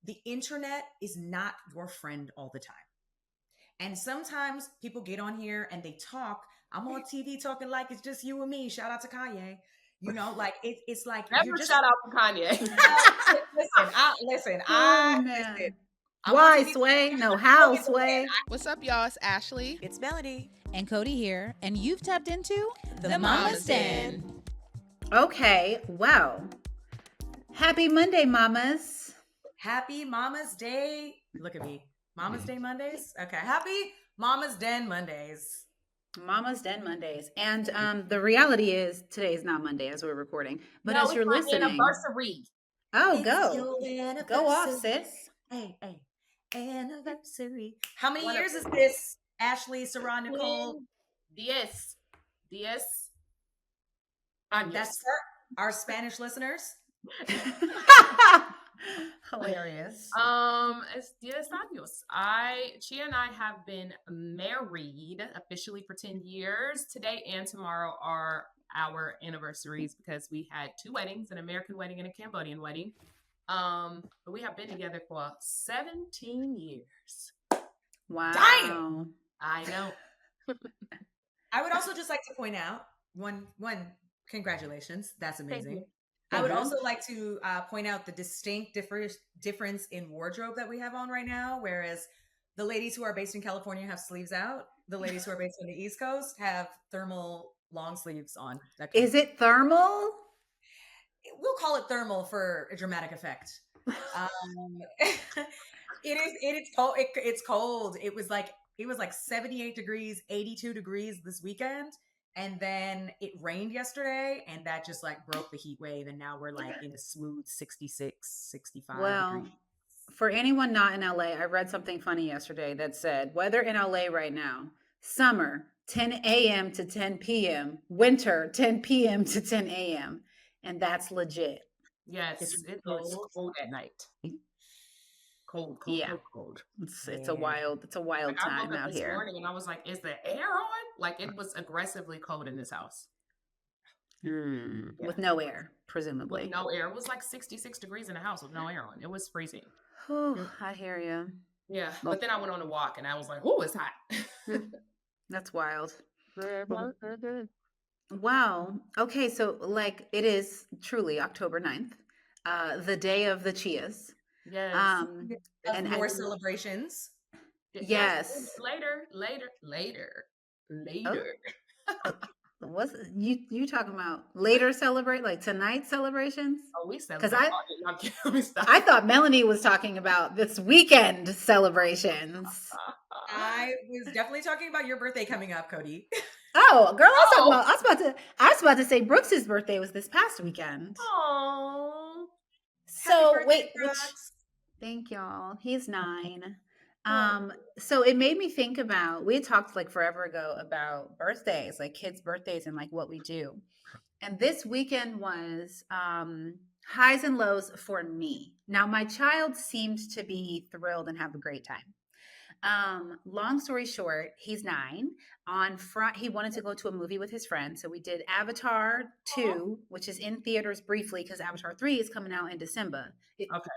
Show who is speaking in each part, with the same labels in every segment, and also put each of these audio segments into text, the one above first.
Speaker 1: the internet is not your friend all the time. And sometimes people get on here and they talk. I'm on TV talking like it's just you and me. Shout out to Kanye. Like it's like you're
Speaker 2: Never
Speaker 1: just
Speaker 2: shout out to Kanye.
Speaker 1: listen.
Speaker 3: Oh man.
Speaker 1: I'm on
Speaker 3: Why,
Speaker 1: TV.
Speaker 3: Sway? No, how,
Speaker 1: Listen,
Speaker 3: Sway?
Speaker 4: What's up, y'all? It's Ashley.
Speaker 1: It's Melody.
Speaker 4: And Codie here. And you've tapped into
Speaker 1: The Mama's Den.
Speaker 3: Okay, well, happy Monday, mamas.
Speaker 1: Happy Mama's Day. Look at me. Mama's Day Mondays? Okay. Happy Mama's Den Mondays.
Speaker 3: Mama's Den Mondays. And the reality is today is not Monday as we're recording. But as you're listening.
Speaker 2: Anniversary.
Speaker 3: Oh, go off, sis.
Speaker 1: Hey. Anniversary. How many years is this, Ashley, Sarah, Nicole?
Speaker 2: 10 años.
Speaker 1: That's for our Spanish listeners.
Speaker 3: Hilarious.
Speaker 2: Es 10 años. Chia and I have been married officially for 10 years. Today and tomorrow are our anniversaries because we had 2 weddings, an American wedding and a Cambodian wedding. But we have been together for 17 years.
Speaker 3: Wow.
Speaker 1: Damn.
Speaker 2: I know.
Speaker 1: I would also just like to point out one congratulations. That's amazing. I would
Speaker 3: Mhm.
Speaker 1: also like to point out the distinct difference in wardrobe that we have on right now. Whereas the ladies who are based in California have sleeves out. The ladies who are based on the East Coast have thermal long sleeves on.
Speaker 3: Is it thermal?
Speaker 1: We'll call it thermal for a dramatic effect. It's cold. It's cold. It was like 78 degrees, 82 degrees this weekend. And then it rained yesterday, and that just like broke the heat wave. And now we're like in a smooth 66, 65
Speaker 3: Well,
Speaker 1: degrees.
Speaker 3: for anyone not in LA, I read something funny yesterday that said weather in LA right now, summer 10 a.m. to 10 p.m., winter 10 p.m. to 10 a.m. And that's legit.
Speaker 2: Yes,
Speaker 1: It's
Speaker 2: it
Speaker 1: cold.
Speaker 2: is cold at night. Cold.
Speaker 3: Yeah.
Speaker 2: Cold.
Speaker 3: It's a wild
Speaker 2: Like, I
Speaker 3: time
Speaker 2: woke up
Speaker 3: out
Speaker 2: this
Speaker 3: here.
Speaker 2: morning and I was like, is the air on? Like, it was aggressively cold in this house.
Speaker 3: With no air, presumably.
Speaker 2: With no air. It was like 66 degrees in the house with no air on. It was freezing.
Speaker 3: I hear you.
Speaker 2: Yeah. But then I went on a walk and I was like, oh, it's hot.
Speaker 3: That's wild. Wow. Okay, so like it is truly October 9th, the day of the Chias.
Speaker 2: Yes.
Speaker 1: And more celebrations.
Speaker 3: Yes.
Speaker 2: Later.
Speaker 3: What's you talking about? Later celebrate, like tonight celebrations?
Speaker 2: Oh, we celebrate.
Speaker 3: I thought Melanie was talking about this weekend celebrations.
Speaker 1: I was definitely talking about your birthday coming up, Codie.
Speaker 3: Oh, girl, I was about to say Brooks's birthday was this past weekend.
Speaker 2: Oh.
Speaker 3: So wait, thank y'all. He's 9. So it made me think about, we had talked like forever ago about birthdays, like kids' birthdays and like what we do. And this weekend was highs and lows for me. Now, my child seemed to be thrilled and have a great time. Long story short, he's 9. He wanted to go to a movie with his friends. So we did Avatar 2, which is in theaters briefly because Avatar 3 is coming out in December.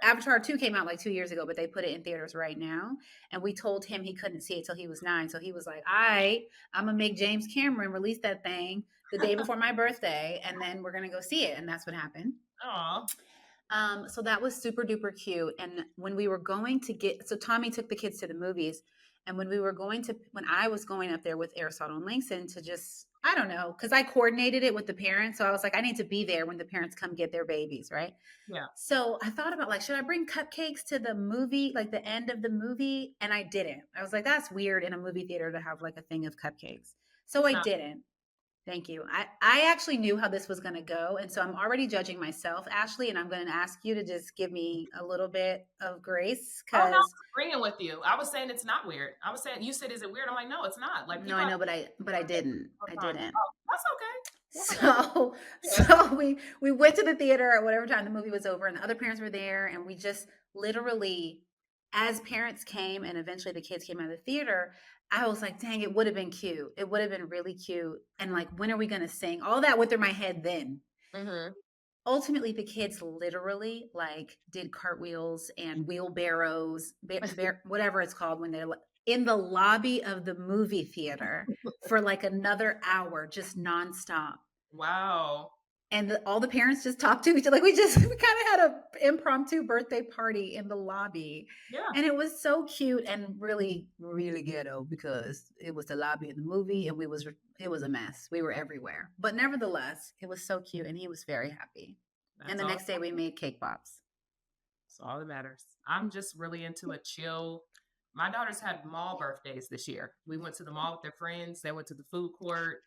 Speaker 3: Avatar 2 came out like 2 years ago, but they put it in theaters right now. And we told him he couldn't see it till he was 9. So he was like, I'm going to make James Cameron release that thing the day before my birthday. And then we're going to go see it. And that's what happened. So that was super duper cute. And when we were going to so Tommy took the kids to the movies. And when I was going up there with Aristotle and Langston to just, I don't know, because I coordinated it with the parents. So I was like, I need to be there when the parents come get their babies, right?
Speaker 2: Yeah.
Speaker 3: So I thought about like, should I bring cupcakes to the movie, like the end of the movie? And I didn't. I was like, that's weird in a movie theater to have like a thing of cupcakes. So I didn't. Thank you. I actually knew how this was going to go. And so I'm already judging myself, Ashley, and I'm going to ask you to just give me a little bit of grace.
Speaker 2: Oh, no, I'm agreeing with you. I was saying it's not weird. I was saying, you said, is it weird? I'm like, no, it's not. Like,
Speaker 3: no, I know, but I didn't. I didn't.
Speaker 2: Oh, that's okay.
Speaker 3: So we went to the theater at whatever time the movie was over and the other parents were there. And we just literally, as parents came and eventually the kids came out of the theater, I was like, dang, it would have been cute. It would have been really cute. And like, when are we going to sing? All that went through my head then.
Speaker 2: Mm-hmm.
Speaker 3: ultimately the kids literally like did cartwheels and wheelbarrows, whatever it's called when they're in the lobby of the movie theater for like another hour, just nonstop.
Speaker 2: Wow.
Speaker 3: And all the parents just talked to each other. Like we kind of had an impromptu birthday party in the lobby.
Speaker 2: Yeah.
Speaker 3: And it was so cute and really, really ghetto because it was the lobby of the movie and it was a mess. We were everywhere. But nevertheless, it was so cute and he was very happy. And
Speaker 2: That's
Speaker 3: the
Speaker 2: all.
Speaker 3: next day we made cake pops.
Speaker 2: That's all that matters. I'm just really into a chill. My daughters had mall birthdays this year. We went to the mall with their friends. They went to the food court,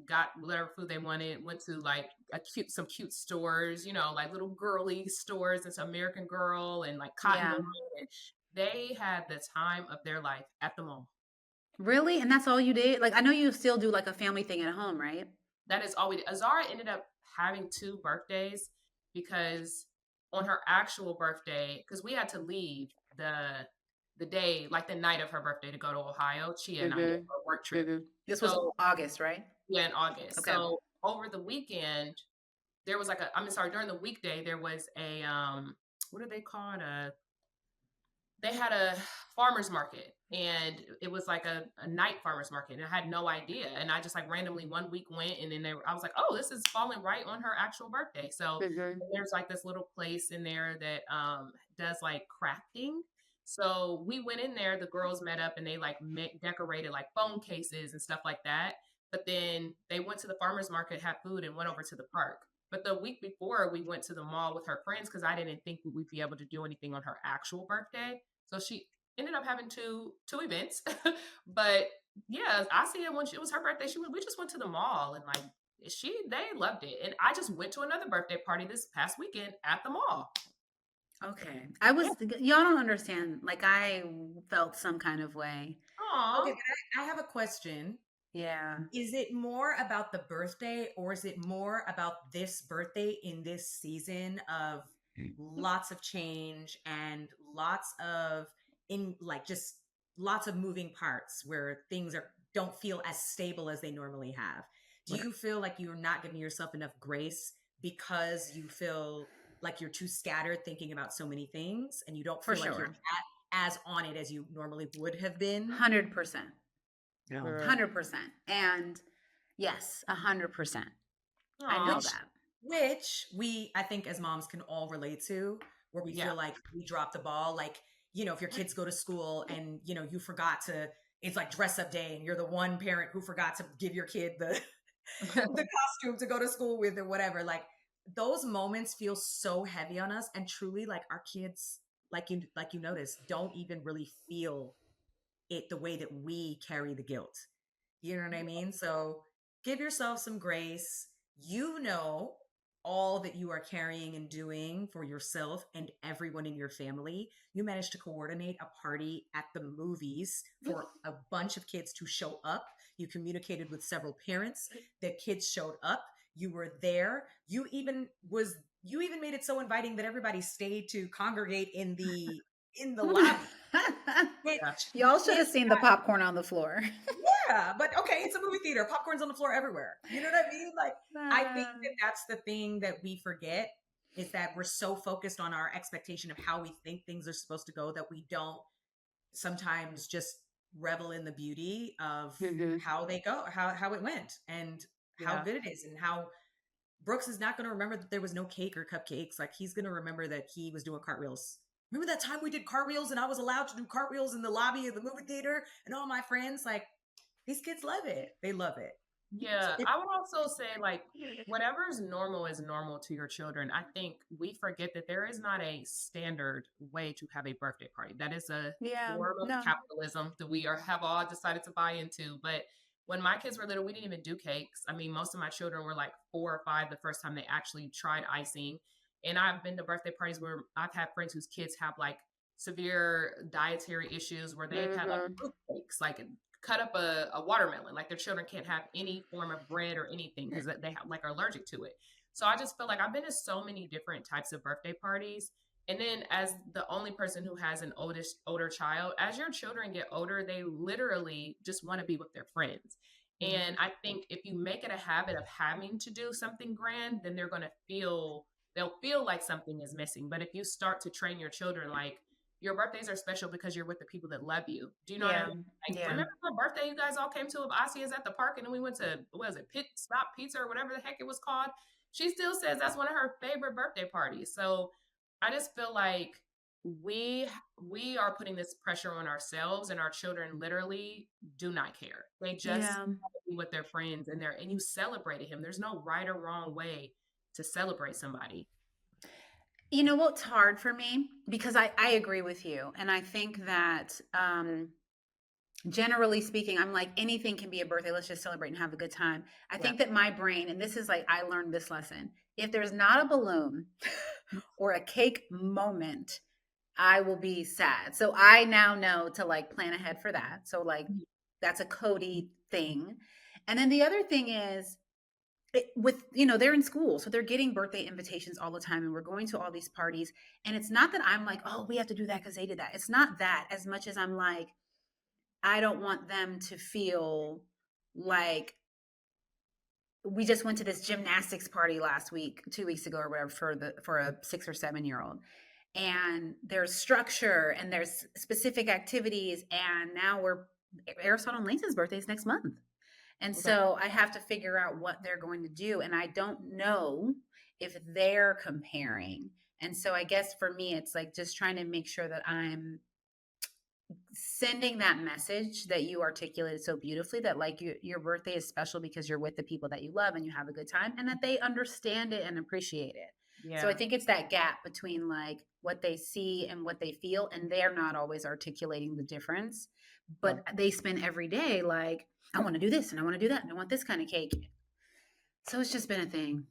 Speaker 2: got whatever food they wanted, went to like some cute stores, like little girly stores. It's American Girl and like Cotton
Speaker 3: Yeah.
Speaker 2: On. They had the time of their life at the mall.
Speaker 3: Really? And that's all you did? Like I know you still do like a family thing at home, right?
Speaker 2: That is all we did. Azara ended up having 2 birthdays because on her actual birthday, because we had to leave the day, like the night of her birthday to go to Ohio. Chia and I did a work trip.
Speaker 3: This was
Speaker 2: So
Speaker 3: August, right?
Speaker 2: yeah, in August.
Speaker 3: Okay.
Speaker 2: So over the weekend, there was like during the weekday, there was a what are they called? They had a farmer's market and it was like a night farmer's market and I had no idea. And I just like randomly one week went and then I was like, oh, this is falling right on her actual birthday. So there's like this little place in there that does like crafting. So we went in there, the girls met up and they like decorated like phone cases and stuff like that. But then they went to the farmer's market, had food and went over to the park. But the week before we went to the mall with her friends because I didn't think we'd be able to do anything on her actual birthday. So she ended up having two events. But yeah, I see it when it was her birthday. We just went to the mall and like they loved it. And I just went to another birthday party this past weekend at the mall.
Speaker 3: Okay. Y'all don't understand. Like I felt some kind of way.
Speaker 2: Aww.
Speaker 1: Okay, but I have a question.
Speaker 3: Yeah.
Speaker 1: Is it more about the birthday or is it more about this birthday in this season of lots of change and lots of just lots of moving parts where things don't feel as stable as they normally have? Do you feel like you're not giving yourself enough grace because you feel like you're too scattered thinking about so many things and you don't feel like you're as on it as you normally would have been?
Speaker 3: 100%. 100%. And yes, 100%. I know that.
Speaker 1: Which I think as moms can all relate to, where we feel like we dropped the ball. Like, if your kids go to school and, you forgot it's like dress up day and you're the one parent who forgot to give your kid the costume to go to school with or whatever. Like those moments feel so heavy on us. And truly like our kids, like you noticed, don't even really feel it the way that we carry the guilt. You know what I mean? So give yourself some grace. All that you are carrying and doing for yourself and everyone in your family. You managed to coordinate a party at the movies for a bunch of kids to show up. You communicated with several parents. The kids showed up. You were there. You even made it so inviting that everybody stayed to congregate in the lobby.
Speaker 3: Y'all should have seen the popcorn on the floor.
Speaker 1: Yeah, but okay, it's a movie theater. Popcorn's on the floor everywhere. You know what I mean? Like, I think that's the thing that we forget is that we're so focused on our expectation of how we think things are supposed to go that we don't sometimes just revel in the beauty of how they go, how it went, and how good it is, and how Brooks is not going to remember that there was no cake or cupcakes. Like, he's going to remember that he was doing cartwheels. Remember that time we did cartwheels and I was allowed to do cartwheels in the lobby of the movie theater and all my friends? Like, these kids love it. They love it.
Speaker 2: Yeah, I would also say like whatever is normal to your children. I think we forget that there is not a standard way to have a birthday party. That is a form of capitalism that we have all decided to buy into. But when my kids were little, we didn't even do cakes. I mean, most of my children were like 4 or 5 the first time they actually tried icing. And I've been to birthday parties where I've had friends whose kids have like severe dietary issues where they've had like fruit cakes, like cut up a watermelon. Like their children can't have any form of bread or anything because they have, like, are allergic to it. So I just feel like I've been to so many different types of birthday parties. And then as the only person who has an older child, as your children get older, they literally just want to be with their friends. And I think if you make it a habit of having to do something grand, then they're going to feel they'll feel like something is missing. But if you start to train your children, like, your birthdays are special because you're with the people that love you. Do you know what I
Speaker 3: Yeah.
Speaker 2: mean? Like,
Speaker 3: Yeah.
Speaker 2: remember the birthday you guys all came to of Asia's at the park, and then we went to, what was it, Pit Stop Pizza or whatever the heck it was called? She still says that's one of her favorite birthday parties. So I just feel like we we are putting this pressure on ourselves, and our children literally do not care. They just
Speaker 3: Yeah.
Speaker 2: be with their friends, and you celebrated him. There's no right or wrong way to celebrate somebody.
Speaker 3: You know what's hard for me? Because I agree with you. And I think that generally speaking, I'm like, anything can be a birthday. Let's just celebrate and have a good time. I
Speaker 2: Yeah.
Speaker 3: think that my brain, and this is like, I learned this lesson. If there's not a balloon or a cake moment, I will be sad. So I now know to like plan ahead for that. So like that's a Codie thing. And then the other thing is with, they're in school, so they're getting birthday invitations all the time, and we're going to all these parties. And it's not that I'm like, oh, we have to do that because they did that. It's not that, as much as I'm like, I don't want them to feel like we just went to this gymnastics party last week, 2 weeks ago or whatever, for a 6 or 7 year old. And there's structure and there's specific activities. And now Aristotle and Lathan's birthday is next month. And
Speaker 2: Okay.
Speaker 3: so I have to figure out what they're going to do. And I don't know if they're comparing. And so I guess for me, it's like just trying to make sure that I'm sending that message that you articulated so beautifully, that like your birthday is special because you're with the people that you love and you have a good time, and that they understand it and appreciate it.
Speaker 2: Yeah.
Speaker 3: So I think it's that gap between like what they see and what they feel, and they're not always articulating the difference, but they spend every day like, I want to do this and I want to do that and I want this kind of cake. So it's just been a thing.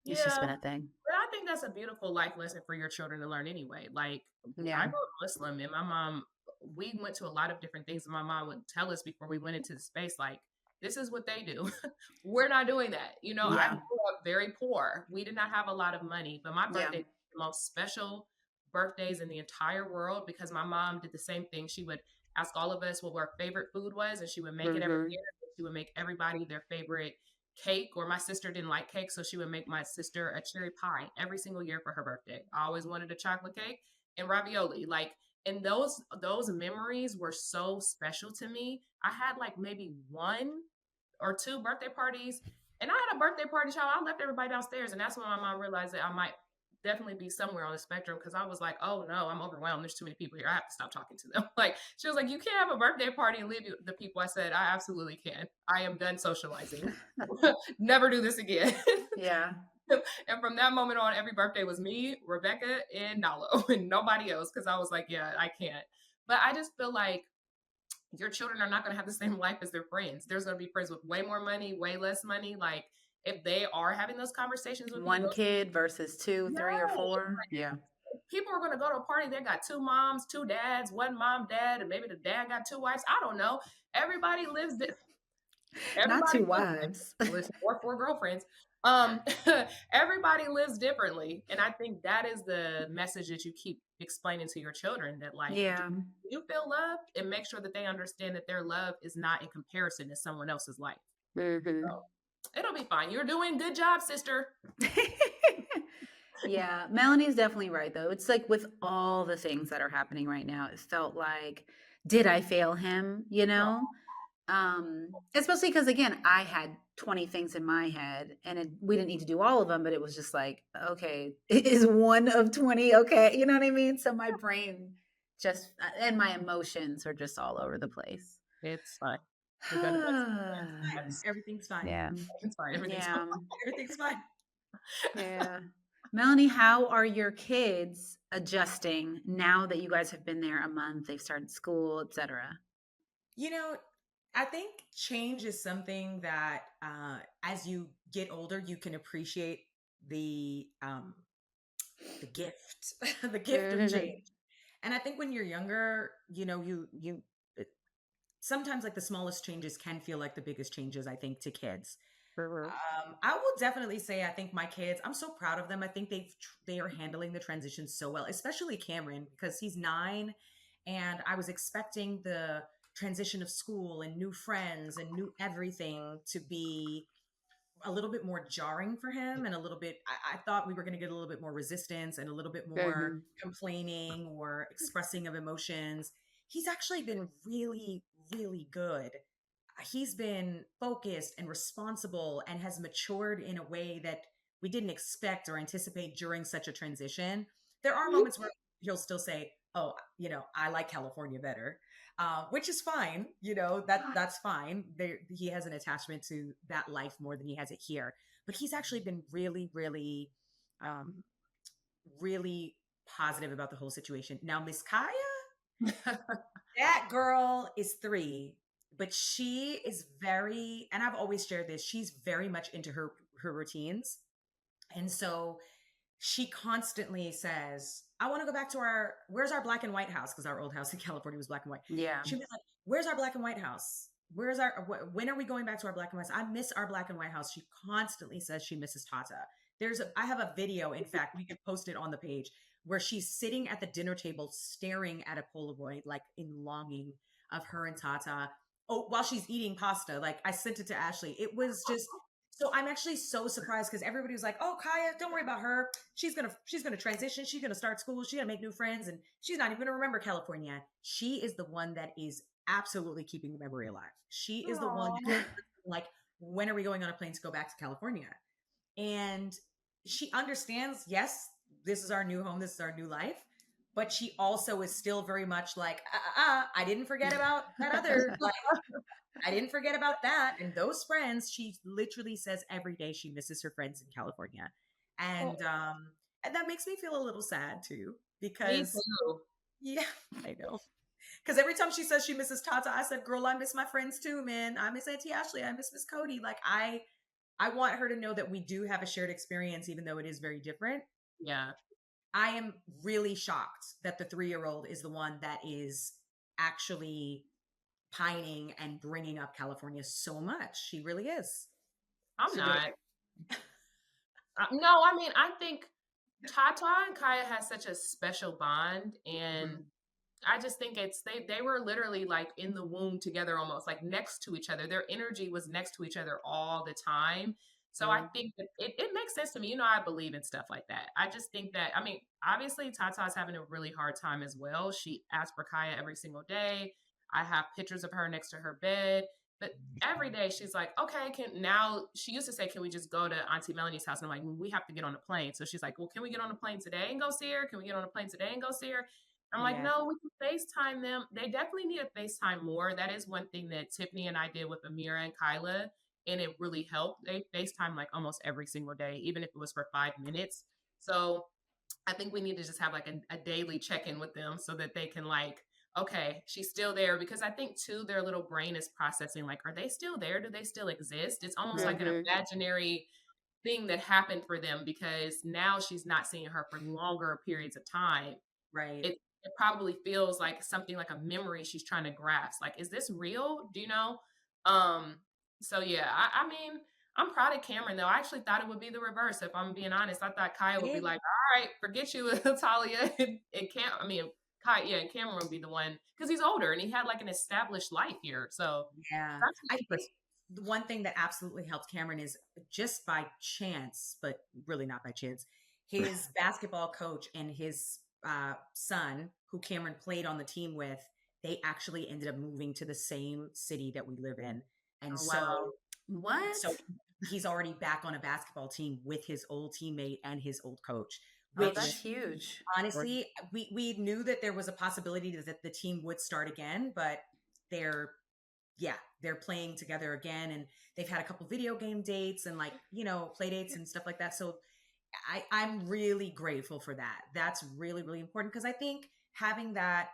Speaker 3: It's just been
Speaker 2: Yeah.
Speaker 3: a thing.
Speaker 2: But I think that's a beautiful life lesson for your children to learn anyway. Like,
Speaker 3: Yeah.
Speaker 2: I grew up Muslim, and my mom, we went to a lot of different things, and my mom would tell us before we went into the space, like, this is what they do. We're not doing that. I
Speaker 3: Yeah.
Speaker 2: grew up very poor. We did not have a lot of money, but my
Speaker 3: Yeah.
Speaker 2: birthday was the most special birthdays in the entire world, because my mom did the same thing. She would ask all of us what our favorite food was, and she would make it every
Speaker 3: Mhm.
Speaker 2: year. She would make everybody their favorite cake, or my sister didn't like cake, so she would make my sister a cherry pie every single year for her birthday. I always wanted a chocolate cake and ravioli. Like, and those memories were so special to me. I had like maybe 1 or 2 birthday parties, and I had a birthday party, child. I left everybody downstairs, and that's when my mom realized that I might definitely be somewhere on the spectrum, because I was like, oh no, I'm overwhelmed. There's too many people here. I have to stop talking to them. Like, she was like, you can't have a birthday party and leave the people. I said, I absolutely can. I am done socializing. Never do this again.
Speaker 3: Yeah.
Speaker 2: And from that moment on, every birthday was me, Rebecca, and Nalo, and nobody else, because I was like, yeah, I can't. But I just feel like your children are not going to have the same life as their friends. There's going to be friends with way more money, way less money. Like, if they are having those conversations with
Speaker 3: One
Speaker 2: you,
Speaker 3: kid versus 2, 3, or 4. Yeah.
Speaker 2: people are going to go to a party. They got 2 moms, 2 dads, 1 mom, dad, and maybe the dad got 2 wives. I don't know. Everybody lives
Speaker 3: Not
Speaker 2: everybody
Speaker 3: 2 wives.
Speaker 2: listen, or 4 girlfriends. Everybody lives differently, and I think that is the message that you keep explaining to your children, that like,
Speaker 3: Yeah.
Speaker 2: you feel loved, and make sure that they understand that their love is not in comparison to someone else's life.
Speaker 3: Mhm.
Speaker 2: So it'll be fine. You're doing good job, sister.
Speaker 3: Yeah, Melanie's definitely right though. It's like with all the things that are happening right now, it felt like, did I fail him, especially because again, I had 20 things in my head, and we didn't need to do all of them, but it was just like, okay, it is one of 20, okay, you know what I mean? So my brain just and my emotions are just all over the place.
Speaker 2: It's fine.
Speaker 1: Everything's fine.
Speaker 3: Yeah.
Speaker 2: It's fine. Everything's
Speaker 3: Yeah.
Speaker 2: fine.
Speaker 1: Everything's fine.
Speaker 3: Yeah. Melanie, how are your kids adjusting now that you guys have been there a month, they've started school, etc.?
Speaker 1: I think change is something that as you get older, you can appreciate the gift, the gift of change. And I think when you're younger, you sometimes like the smallest changes can feel like the biggest changes, I think, to kids. I will definitely say I think my kids, I'm so proud of them. I think they are handling the transition so well, especially Cameron, because he's 9, and I was expecting the transition of school and new friends and new everything to be a little bit more jarring for him, and a little bit, I thought we were going to get a little bit more resistance and a little bit more complaining or expressing of emotions. He's actually been really, really good. He's been focused and responsible and has matured in a way that we didn't expect or anticipate during such a transition. There are moments where he'll still say, "Oh, I like California better," which is fine. That's fine. He has an attachment to that life more than he has it here. But he's actually been really, really, um, really positive about the whole situation. Now, Miss Kaya, that girl is 3, but she is very, and I've always shared this, she's very much into her routines. And so she constantly says, "I want to go back to where's our black and white house?" Because our old house in California was black and white.
Speaker 3: Yeah.
Speaker 1: She'd be like, "Where's our black and white house? When are we going back to our black and white house? I miss our black and white house." She constantly says she misses Tata. I have a video, in fact, we could post it on the page, where she's sitting at the dinner table staring at a Polaroid, like in longing of her and Tata. Oh, while she's eating pasta. Like, I sent it to Ashley. It was just, so I'm actually so surprised because everybody was like, "Oh, Kaya, don't worry about her. She's gonna transition. She's gonna start school. She's gonna make new friends, and she's not even gonna remember California." She is the one that is absolutely keeping the memory alive. She is the one that, like, when are we going on a plane to go back to California? And she understands, yes, this is our new home, this is our new life. But she also is still very much like, I didn't forget about that other life. I didn't forget about that. And those friends, she literally says every day she misses her friends in California. And that makes me feel a little sad too, because
Speaker 2: Me too.
Speaker 1: yeah, I know. Because every time she says she misses Tata, I said, "Girl, I miss my friends too, man. I miss Auntie Ashley. I miss Miss Codie." Like, I want her to know that we do have a shared experience, even though it is very different.
Speaker 2: Yeah.
Speaker 1: I am really shocked that the 3-year-old is the one that is actually pining and bringing up California so much. She really is.
Speaker 2: I'm
Speaker 1: She
Speaker 2: not.
Speaker 1: really-
Speaker 2: No, I mean, I think Tata and Kaya has such a special bond, and
Speaker 1: Mhm.
Speaker 2: I just think they were literally like in the womb together, almost like next to each other. Their energy was next to each other all the time. So I think that it makes sense to me. I believe in stuff like that. I just think that, I mean, obviously Tata's having a really hard time as well. She asks for Kaya every single day. I have pictures of her next to her bed. But every day she's like, "Okay, she used to say, can we just go to Auntie Melanie's house?" And I'm like, "We have to get on a plane." So she's like, "Well, can we get on a plane today and go see her? Can we get on a plane today and go see her?" I'm like,
Speaker 1: Yeah.
Speaker 2: "No, we can FaceTime them." They definitely need to FaceTime more. That is one thing that Tiffany and I did with Amira and Kyla, and it really helped. They FaceTime like almost every single day, even if it was for 5 minutes. So I think we need to just have like a daily check-in with them so that they can like, okay, she's still there. Because I think too, their little brain is processing like, are they still there? Do they still exist? It's almost like an imaginary thing that happened for them because now she's not seeing her for longer periods of time.
Speaker 1: Right.
Speaker 2: It probably feels like something like a memory she's trying to grasp. Like, is this real? Do you know? Um, so yeah, I mean, I'm proud of Cameron though. I actually thought it would be the reverse. If I'm being honest, I thought Kaya
Speaker 1: It
Speaker 2: would be
Speaker 1: is.
Speaker 2: like, "All right, forget you, Talia," and Kaya, yeah, and Cameron would be the one because he's older and he had like an established life here. So
Speaker 1: Yeah.
Speaker 2: that's
Speaker 1: I think
Speaker 2: interesting.
Speaker 1: the one thing that absolutely helped Cameron is, just by chance, but really not by chance, his basketball coach and his son, who Cameron played on the team with, they actually ended up moving to the same city that we live in. And
Speaker 2: Oh, wow.
Speaker 1: so
Speaker 3: What?
Speaker 1: he's already back on a basketball team with his old teammate and his old coach,
Speaker 3: Oh,
Speaker 1: which
Speaker 3: that's huge.
Speaker 1: honestly, we knew that there was a possibility that the team would start again, but they're they're playing together again, and they've had a couple video game dates and, like, play dates and stuff like that. So I'm really grateful for that. That's really, really important, because I think having that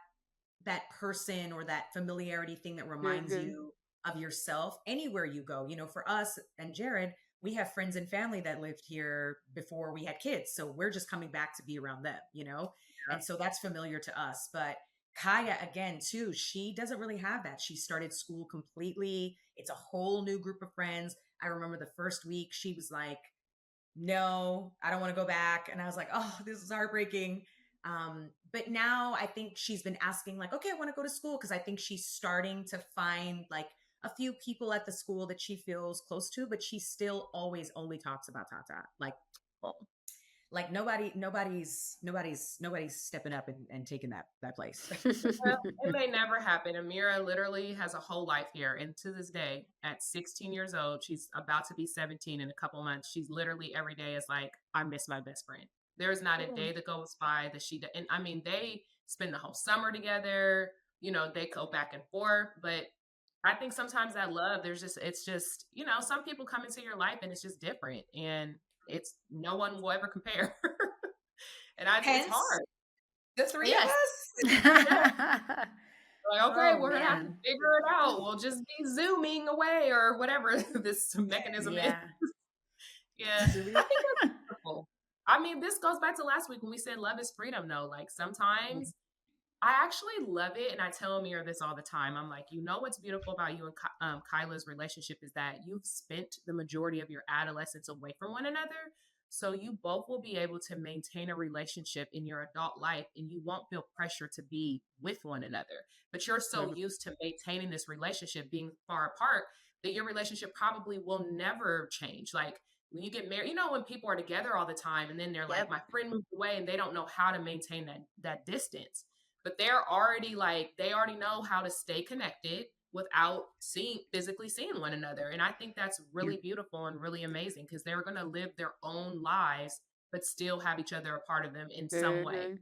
Speaker 1: person or that familiarity thing that reminds you of yourself anywhere you go. For us and Jared, we have friends and family that lived here before we had kids. So we're just coming back to be around them.
Speaker 2: Yeah.
Speaker 1: And so that's familiar to us. But Kaya, again, too, she doesn't really have that. She started school completely. It's a whole new group of friends. I remember the first week she was like, "No, I don't want to go back." And I was like, "Oh, this is heartbreaking." But now I think she's been asking, like, "Okay, I want to go to school," because I think she's starting to find like a few people at the school that she feels close to, but she still always only talks about Tata. Like nobody's stepping up and taking that place.
Speaker 2: Well, it may never happen. Amira literally has a whole life here. And to this day, at 16 years old, she's about to be 17 in a couple months. She's literally every day is like, I miss my best friend. There is not a day that goes by that and I mean, they spend the whole summer together. They go back and forth. But I think sometimes that love, it's just, some people come into your life and it's just different. And it's no one will ever compare. And it's
Speaker 1: Hence,
Speaker 2: hard.
Speaker 1: the three
Speaker 3: Yes.
Speaker 1: of us.
Speaker 2: Like, okay,
Speaker 3: Oh,
Speaker 2: we're gonna have to
Speaker 3: man.
Speaker 2: figure it out. We'll just be zooming away or whatever this mechanism is.
Speaker 3: Yeah.
Speaker 2: Yeah, I think that's beautiful. I mean, this goes back to last week when we said love is freedom. Though, like sometimes I actually love it, and I tell Amir this all the time. I'm like, what's beautiful about you and Kyla's relationship is that you've spent the majority of your adolescence away from one another. So you both will be able to maintain a relationship in your adult life, and you won't feel pressure to be with one another. But you're so used to maintaining this relationship being far apart that your relationship probably will never change. Like when you get married, when people are together all the time, and then they're like, my friend moved away, and they don't know how to maintain that distance. But they're already they already know how to stay connected without physically seeing one another. And I think that's really beautiful and really amazing because they're going to live their own lives, but still have each other a part of them in some way.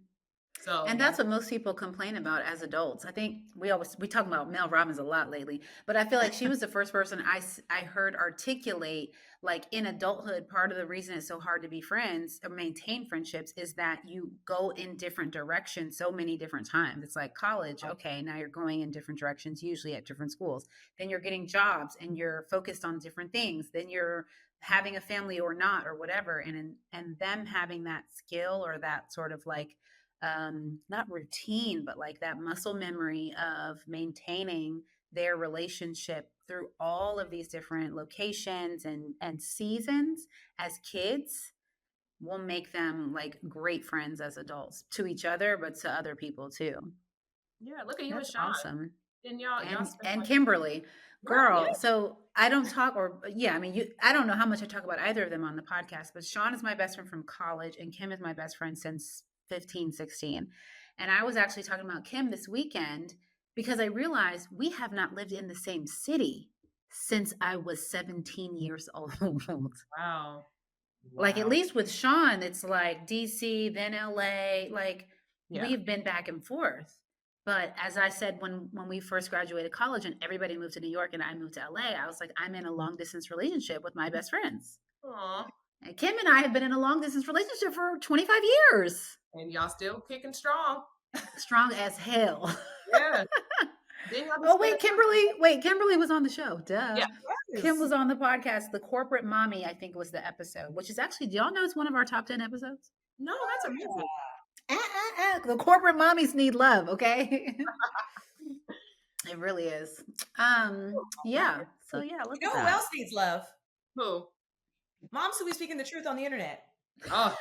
Speaker 2: So,
Speaker 3: And that's what most people complain about as adults. I think we talk about Mel Robbins a lot lately, but I feel like she was the first person I heard articulate, like in adulthood, part of the reason it's so hard to be friends or maintain friendships is that you go in different directions so many different times. It's like college, okay, now you're going in different directions, usually at different schools. Then you're getting jobs and you're focused on different things. Then you're having a family or not or whatever, and them having that skill or that sort of not routine, but like that muscle memory of maintaining their relationship through all of these different locations and seasons as kids will make them like great friends as adults to each other, but to other people too.
Speaker 2: Yeah, look at you
Speaker 3: That's
Speaker 2: and Sean.
Speaker 3: awesome.
Speaker 2: And y'all
Speaker 3: And Kimberly, girl.
Speaker 2: Yeah.
Speaker 3: So I don't talk, I mean, I don't know how much I talk about either of them on the podcast, but Sean is my best friend from college, and Kim is my best friend since 15, 16. And I was actually talking about Kim this weekend because I realized we have not lived in the same city since I was 17 years old.
Speaker 2: Wow.
Speaker 3: Like at least with Sean, it's like DC, then LA. Like we've been back and forth. But as I said, when we first graduated college and everybody moved to New York and I moved to LA, I was like, I'm in a long distance relationship with my best friends.
Speaker 2: Aww.
Speaker 3: And Kim and I have been in a long distance relationship for 25 years.
Speaker 2: And y'all still kicking strong.
Speaker 3: Strong as hell.
Speaker 2: Yeah.
Speaker 3: Kimberly was on the show. Duh.
Speaker 2: Yeah.
Speaker 3: Kim was on the podcast. The Corporate Mommy, I think, was the episode, which is actually, do y'all know it's one of our top 10 episodes?
Speaker 2: No, that's amazing.
Speaker 3: The corporate mommies need love, okay? It really is. Yeah. So yeah, look
Speaker 1: You know who else needs love?
Speaker 2: Who?
Speaker 1: Moms who be speaking the truth on the internet.
Speaker 2: Oh,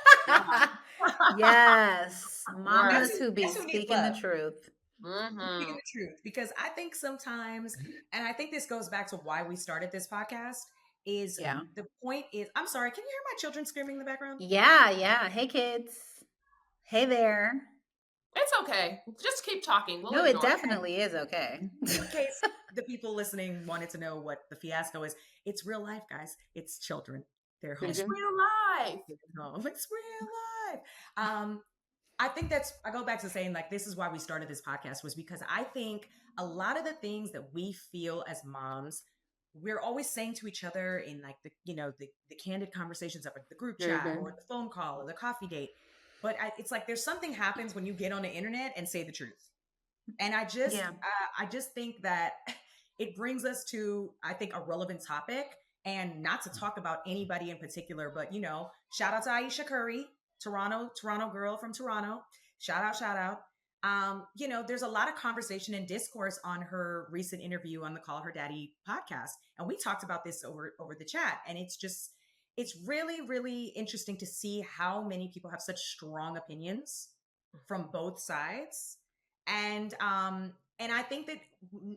Speaker 3: yes. Mamas who be
Speaker 1: That's who needs
Speaker 3: speaking the truth.
Speaker 1: Speaking the truth. Because I think sometimes, and I think this goes back to why we started this podcast, is the point is, I'm sorry, can you hear my children screaming in the background?
Speaker 3: Yeah. Hey, kids. Hey there.
Speaker 2: It's okay. Just keep talking.
Speaker 3: No, it definitely is okay.
Speaker 1: In case the people listening wanted to know what the fiasco is, it's real life, guys. It's children. They're home.
Speaker 2: It's real life.
Speaker 1: It's real life. I think I go back to saying like, this is why we started this podcast, was because I think a lot of the things that we feel as moms, we're always saying to each other in like the candid conversations of the group chat or the phone call or the coffee date. But it's like there's something happens when you get on the internet and say the truth. And I just think that it brings us to, I think, a relevant topic, and not to talk about anybody in particular, but shout out to Ayesha Curry, Toronto girl from Toronto. Shout out. There's a lot of conversation and discourse on her recent interview on the Call Her Daddy podcast. And we talked about this over the chat. And it's really, really interesting to see how many people have such strong opinions from both sides. And And I think that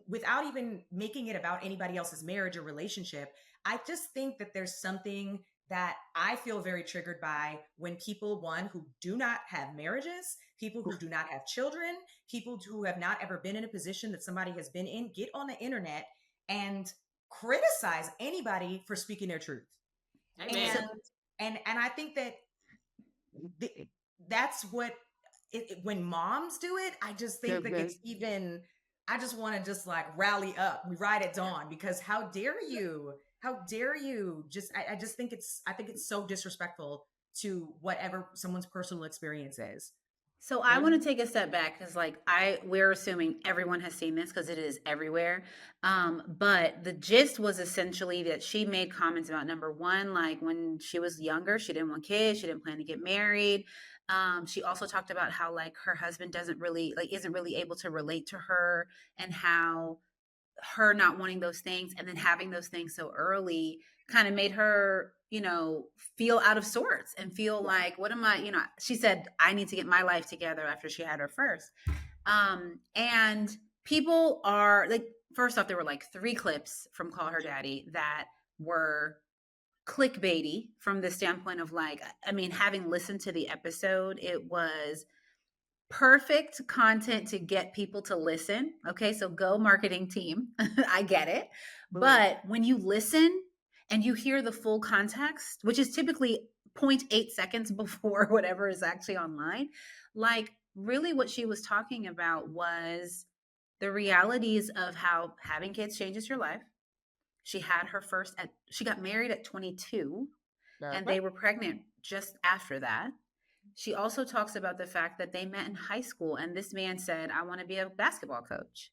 Speaker 1: without even making it about anybody else's marriage or relationship, I just think that there's something that I feel very triggered by when people, one, who do not have marriages, people who do not have children, people who have not ever been in a position that somebody has been in, get on the internet and criticize anybody for speaking their truth.
Speaker 2: Amen.
Speaker 1: And I think that that's what when moms do it, I just think that it's even, I just want to just like rally up. We ride at dawn, because how dare you? How dare you? I just think I think it's so disrespectful to whatever someone's personal experience is.
Speaker 3: So I want to take a step back, because like we're assuming everyone has seen this because it is everywhere. But the gist was essentially that she made comments about, number one, like when she was younger, she didn't want kids, she didn't plan to get married. She also talked about how like her husband isn't really able to relate to her, and how her not wanting those things and then having those things so early kind of made her, feel out of sorts and feel like, what am I, she said, I need to get my life together after she had her first. And people are like, first off, there were like 3 clips from Call Her Daddy that were clickbaity from the standpoint of like, I mean, having listened to the episode, it was perfect content to get people to listen. Okay, so go marketing team. I get it. But when you listen and you hear the full context, which is typically 0.8 seconds before whatever is actually online, like really what she was talking about was the realities of how having kids changes your life. She had her first she got married at 22, and they were pregnant just after that. She also talks about the fact that they met in high school, and this man said, I want to be a basketball coach,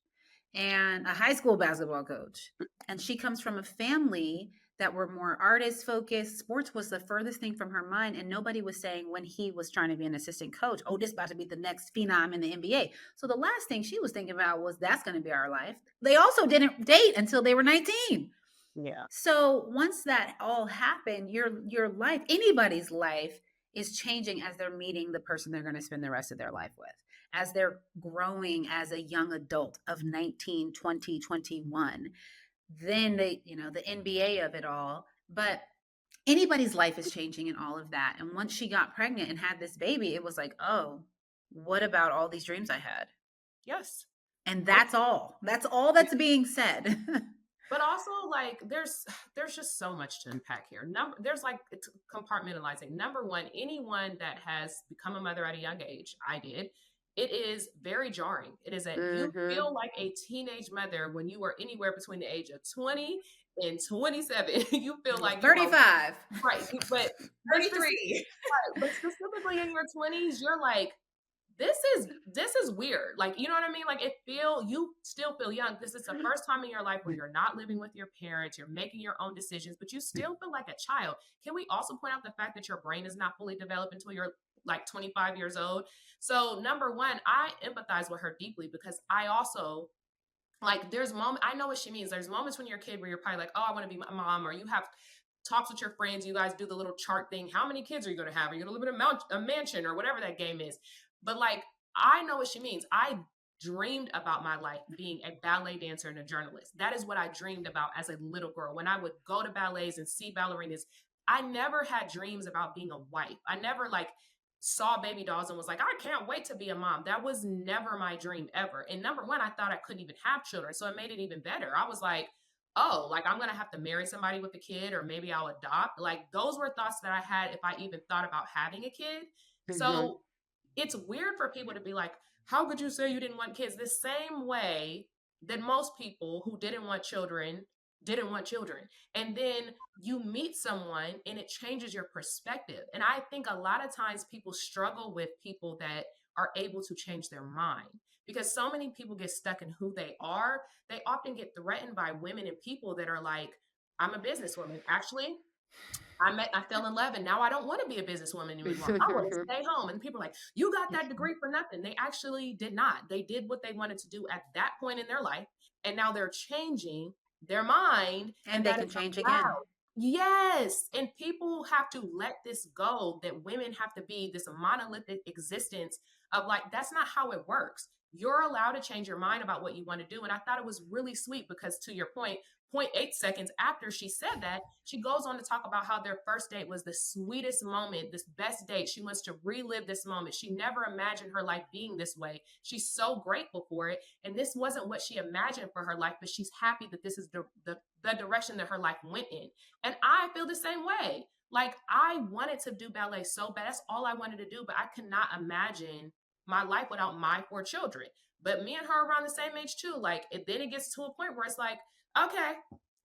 Speaker 3: and a high school basketball coach. And she comes from a family that were more artist focused. Sports was the furthest thing from her mind. And nobody was saying, when he was trying to be an assistant coach, oh, this is about to be the next phenom in the NBA. So the last thing she was thinking about was, that's going to be our life. They also didn't date until they were 19.
Speaker 5: Yeah.
Speaker 3: So once that all happened, your life, anybody's life, is changing as they're meeting the person they're going to spend the rest of their life with, as they're growing as a young adult of 19, 20, 21. Then they, the NBA of it all. But anybody's life is changing in all of that. And once she got pregnant and had this baby, it was like, oh, what about all these dreams I had?
Speaker 2: Yes.
Speaker 3: And that's all. That's all that's being said.
Speaker 2: But also, like, there's just so much to unpack here. There's like, it's compartmentalizing. Number one, anyone that has become a mother at a young age, I did, it is very jarring. It is you feel like a teenage mother when you are anywhere between the age of 20 and 27. You feel like
Speaker 3: 35.
Speaker 2: Right. But
Speaker 1: 33.
Speaker 2: But specifically in your 20s, you're like, this is weird. Like, you know what I mean? Like, you still feel young. This is the first time in your life where you're not living with your parents, you're making your own decisions, but you still feel like a child. Can we also point out the fact that your brain is not fully developed until you're like 25 years old? So number one, I empathize with her deeply, because I also, like, there's moments, I know what she means. There's moments when you're a kid where you're probably like, oh, I want to be my mom, or you have talks with your friends, you guys do the little chart thing. How many kids are you going to have? Are you going to live in a mansion, or whatever that game is? But like, I know what she means. I dreamed about my life being a ballet dancer and a journalist. That is what I dreamed about as a little girl. When I would go to ballets and see ballerinas, I never had dreams about being a wife. I never like saw baby dolls and was like, I can't wait to be a mom. That was never my dream ever. And number one, I thought I couldn't even have children. So it made it even better. I was like, oh, like I'm going to have to marry somebody with a kid, or maybe I'll adopt. Like, those were thoughts that I had if I even thought about having a kid. So it's weird for people to be like, how could you say you didn't want kids? The same way that most people who didn't want children. And then you meet someone and it changes your perspective. And I think a lot of times people struggle with people that are able to change their mind, because so many people get stuck in who they are. They often get threatened by women and people that are like, I'm a businesswoman. Actually, I fell in love and now I don't want to be a businesswoman anymore. I want to stay home. And people are like, you got that degree for nothing. They actually did not. They did what they wanted to do at that point in their life. And now they're changing their mind.
Speaker 3: And they can change again.
Speaker 2: Yes. And people have to let this go, that women have to be this monolithic existence of like, that's not how it works. you're allowed to change your mind about what you want to do. And I thought it was really sweet because, to your point, 0.8 seconds after she said that, she goes on to talk about how their first date was the sweetest moment, this best date. She wants to relive this moment. She never imagined her life being this way. She's so grateful for it. And this wasn't what she imagined for her life, but she's happy that this is the direction that her life went in. And I feel the same way. Like, I wanted to do ballet so bad. That's all I wanted to do, but I could not imagine my life without my 4 children. But me and her around the same age too. Like, then it gets to a point where it's like, okay,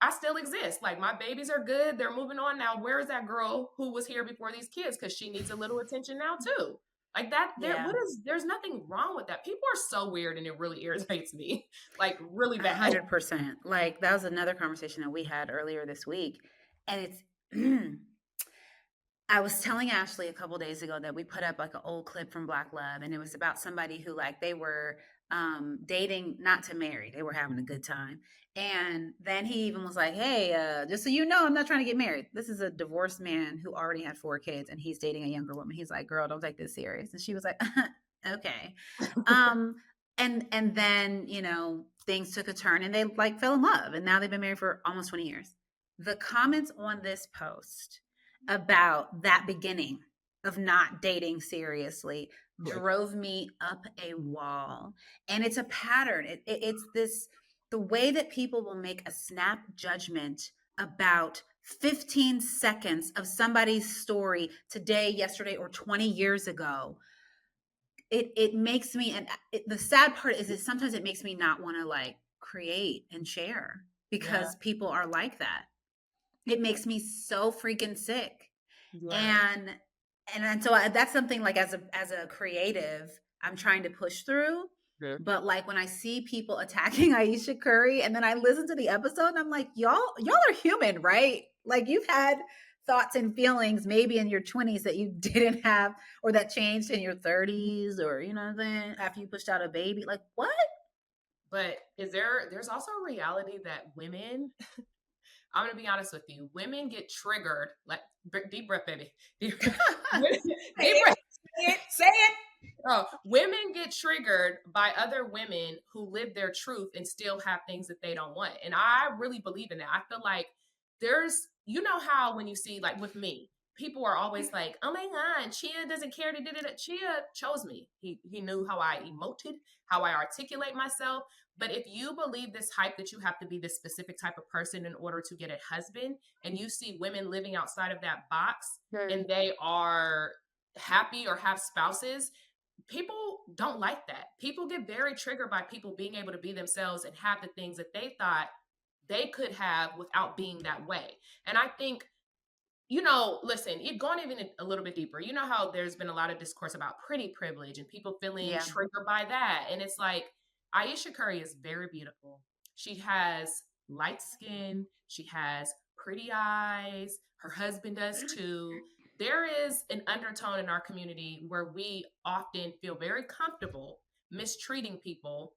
Speaker 2: I still exist. Like, my babies are good. They're moving on now. Where is that girl who was here before these kids? Because she needs a little attention now too. Like that, there's nothing wrong with that. People are so weird and it really irritates me. Like, really bad.
Speaker 3: 100%. Like, that was another conversation that we had earlier this week. And it's I was telling Ashley a couple days ago that we put up like an old clip from Black Love, and it was about somebody who, like, they were dating, not to marry, they were having a good time. And then he even was like, hey, just so you know, I'm not trying to get married. This is a divorced man who already had 4 kids, and he's dating a younger woman. He's like, girl, don't take this serious. And she was like, okay. And then, you know, things took a turn and they like fell in love, and now they've been married for almost 20 years. The comments on this post about that beginning of not dating seriously drove me up a wall. And it's a pattern. It's this, the way that people will make a snap judgment about 15 seconds of somebody's story today, yesterday, or 20 years ago. It makes me, and the sad part is that sometimes it makes me not want to like create and share because people are like that. It makes me so freaking sick. Yeah. And so that's something like as a creative, I'm trying to push through. Yeah. But like when I see people attacking Ayesha Curry and then I listen to the episode and I'm like, y'all are human, right? Like, you've had thoughts and feelings maybe in your 20s that you didn't have, or that changed in your 30s, or, you know what I'm saying, after you pushed out a baby. Like, what?
Speaker 2: But there's also a reality that women I'm going to be honest with you. Women get triggered. Like, deep breath, baby. Deep breath.
Speaker 1: Say it.
Speaker 2: Oh, women get triggered by other women who live their truth and still have things that they don't want. And I really believe in that. I feel like there's, you know how when you see, like with me, people are always like, oh my God, Chia doesn't care to do that. Chia chose me. He knew how I emoted, how I articulate myself. But if you believe this hype that you have to be this specific type of person in order to get a husband, and you see women living outside of that box and they are happy or have spouses, people don't like that. People get very triggered by people being able to be themselves and have the things that they thought they could have without being that way. And I think, you know, listen, it going even a little bit deeper. You know how there's been a lot of discourse about pretty privilege and people feeling triggered by that. And it's like, Ayesha Curry is very beautiful. She has light skin. She has pretty eyes. Her husband does too. There is an undertone in our community where we often feel very comfortable mistreating people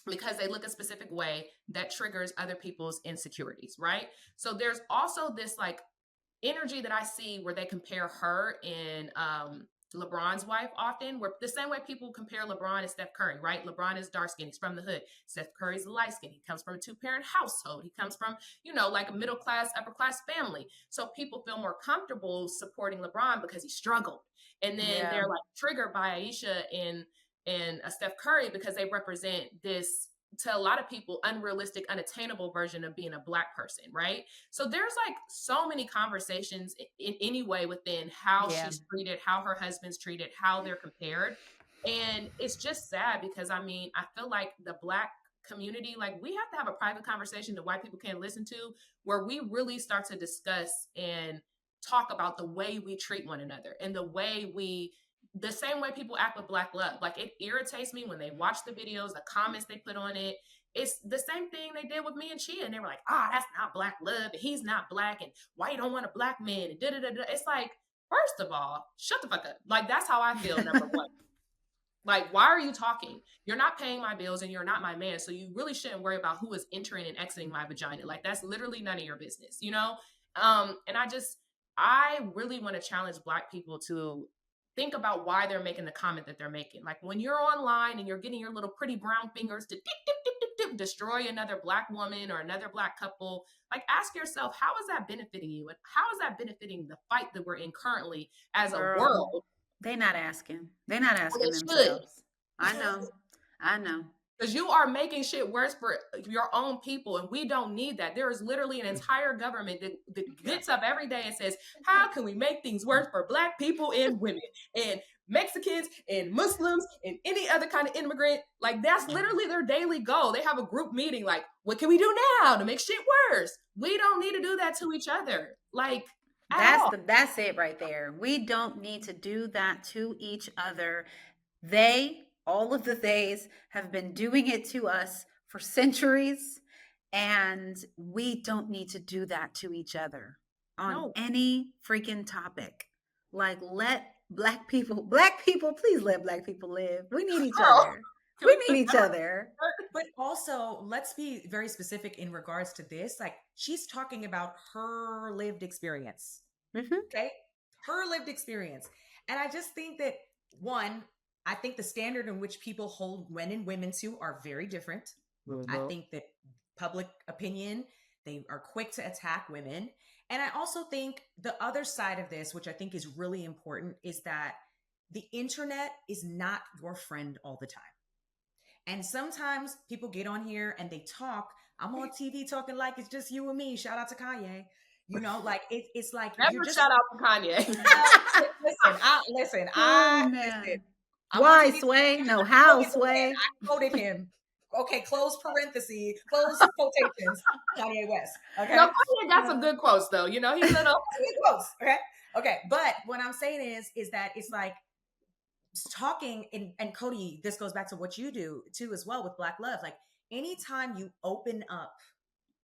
Speaker 2: because they look a specific way that triggers other people's insecurities, right? So there's also this like energy that I see where they compare her and LeBron's wife often, where the same way people compare LeBron and Steph Curry, right? LeBron is dark skinned, he's from the hood. Steph Curry's light skinned, he comes from a 2-parent household. He comes from, you know, like a middle class, upper class family. So people feel more comfortable supporting LeBron because he struggled. And then they're like triggered by Ayesha and Steph Curry because they represent this, to a lot of people, unrealistic, unattainable version of being a Black person, right? So there's like so many conversations in any way within how she's treated, how her husband's treated, how they're compared. And it's just sad because, I mean, I feel like the Black community, like, we have to have a private conversation that white people can't listen to, where we really start to discuss and talk about the way we treat one another and the same way people act with Black love. Like, it irritates me when they watch the videos, the comments they put on it. It's the same thing they did with me and Chia. And they were like, that's not Black love. And he's not Black. And why you don't want a Black man? And da-da-da-da. It's like, first of all, shut the fuck up. Like, that's how I feel, number one. Like, why are you talking? You're not paying my bills and you're not my man. So you really shouldn't worry about who is entering and exiting my vagina. Like, that's literally none of your business, you know? And I really want to challenge Black people to think about why they're making the comment that they're making. Like when you're online and you're getting your little pretty brown fingers to destroy another Black woman or another Black couple, like ask yourself, how is that benefiting you? And how is that benefiting the fight that we're in currently as a
Speaker 3: Girl,
Speaker 2: world?
Speaker 3: they not asking. They're not
Speaker 2: Well,
Speaker 3: asking
Speaker 2: they should.
Speaker 3: themselves. I know. I know.
Speaker 2: Because you are making shit worse for your own people, and we don't need that. There is literally an entire government that gets up every day and says, how can we make things worse for Black people and women and Mexicans and Muslims and any other kind of immigrant? Like, that's literally their daily goal. They have a group meeting, like, what can we do now to make shit worse? We don't need to do that to each other. Like,
Speaker 3: that's it right there. We don't need to do that to each other. All of the theys have been doing it to us for centuries, and we don't need to do that to each other on any freaking topic. Like, let Black people, please let Black people live. We need each other. We need each other.
Speaker 1: But also, let's be very specific in regards to this. Like, she's talking about her lived experience. Okay? Her lived experience. And I just think that, one, I think the standard in which people hold men and women to are very different. I think that public opinion, they are quick to attack women. And I also think the other side of this, which I think is really important, is that the internet is not your friend all the time. And sometimes people get on here and they talk. I'm on TV talking like it's just you and me. Shout out to Kanye. You know, like it's like
Speaker 2: never shout out to Kanye.
Speaker 1: Listen.
Speaker 3: Why, Sway? No, how, Sway?
Speaker 1: I quoted him. Okay, close parentheses, close quotations. Kanye West. Okay.
Speaker 2: No, Kanye got some good quotes though. You know, he's little
Speaker 1: good quotes. Okay. But what I'm saying is that it's like talking and Codie, this goes back to what you do too as well with Black Love. Like anytime you open up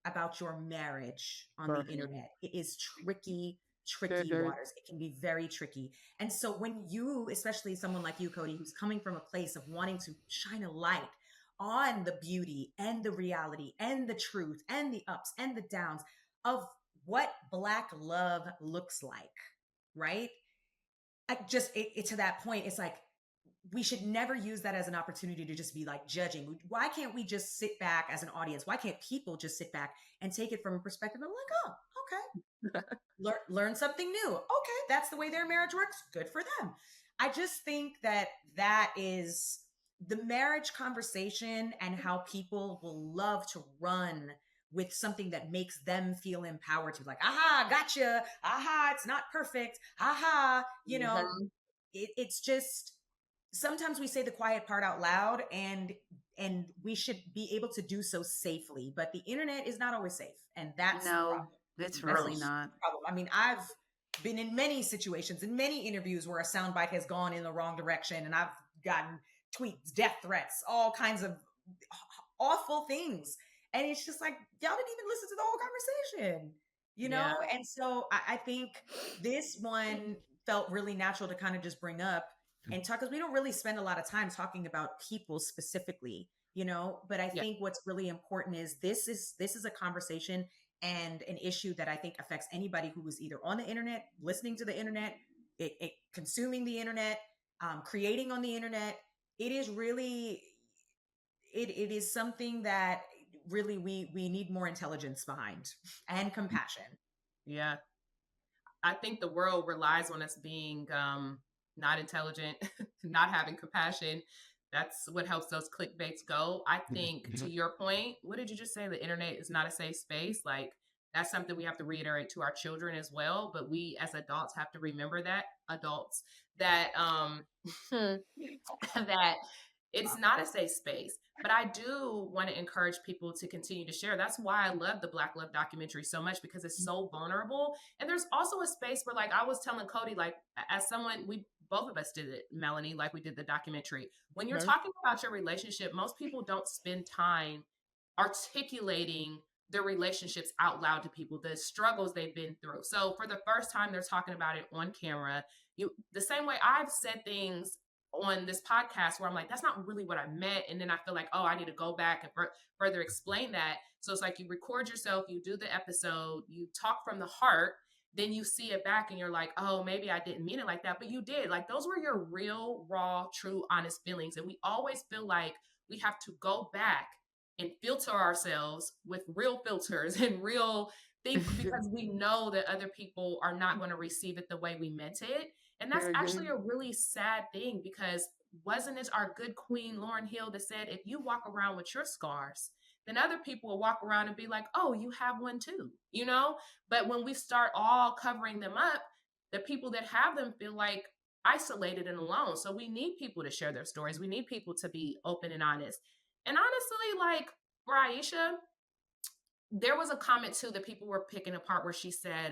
Speaker 1: about your marriage on the internet, it is tricky waters. It can be very tricky. And so when you, especially someone like you, Codie, who's coming from a place of wanting to shine a light on the beauty and the reality and the truth and the ups and the downs of what Black love looks like, right? To that point, it's like, we should never use that as an opportunity to just be like judging. Why can't we just sit back as an audience? Why can't people just sit back and take it from a perspective of like, oh, okay, learn something new. Okay, that's the way their marriage works. Good for them. I just think that is the marriage conversation and how people will love to run with something that makes them feel empowered to be like, aha, gotcha. Aha, it's not perfect. Aha, you know, it's just, sometimes we say the quiet part out loud and we should be able to do so safely, but the internet is not always safe. And that's the problem.
Speaker 3: It's really not.
Speaker 1: Problem. I mean, I've been in many situations, in many interviews where a soundbite has gone in the wrong direction and I've gotten tweets, death threats, all kinds of awful things. And it's just like, y'all didn't even listen to the whole conversation, you know? Yeah. And so I think this one felt really natural to kind of just bring up and talk, because we don't really spend a lot of time talking about people specifically, you know, but I think what's really important is this is a conversation and an issue that I think affects anybody who is either on the internet, listening to the internet, consuming the internet, creating on the internet. It is really, it is something that really we need more intelligence behind and compassion.
Speaker 2: Yeah. I think the world relies on us being not intelligent, not having compassion. That's what helps those clickbaits go. I think to your point, what did you just say? The internet is not a safe space. Like that's something we have to reiterate to our children as well. But we as adults have to remember that that it's not a safe space. But I do want to encourage people to continue to share. That's why I love the Black Love documentary so much, because it's so vulnerable. And there's also a space where, like I was telling Codie, like as someone, both of us did it, Melanie, like we did the documentary. When you're talking about your relationship, most people don't spend time articulating their relationships out loud to people, the struggles they've been through. So for the first time, they're talking about it on camera. The same way I've said things on this podcast where I'm like, that's not really what I meant. And then I feel like, oh, I need to go back and further explain that. So it's like you record yourself, you do the episode, you talk from the heart. then you see it back and you're like, oh, maybe I didn't mean it like that, but you did. Like those were your real, raw, true, honest feelings. And we always feel like we have to go back and filter ourselves with real filters and real things because we know that other people are not going to receive it the way we meant it. And that's actually a really sad thing because wasn't it our good queen Lauren Hill that said, if you walk around with your scars, then other people will walk around and be like, oh, you have one too, you know? But when we start all covering them up, the people that have them feel like isolated and alone. So we need people to share their stories. We need people to be open and honest. And honestly, like for Ayesha, there was a comment too that people were picking apart where she said,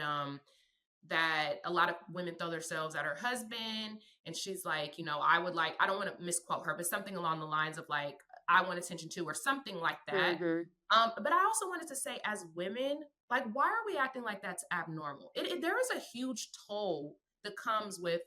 Speaker 2: that a lot of women throw themselves at her husband. And she's like, you know, I don't want to misquote her, but something along the lines of like, I want attention too, or something like that. But I also wanted to say, as women, like, why are we acting like that's abnormal? There is a huge toll that comes with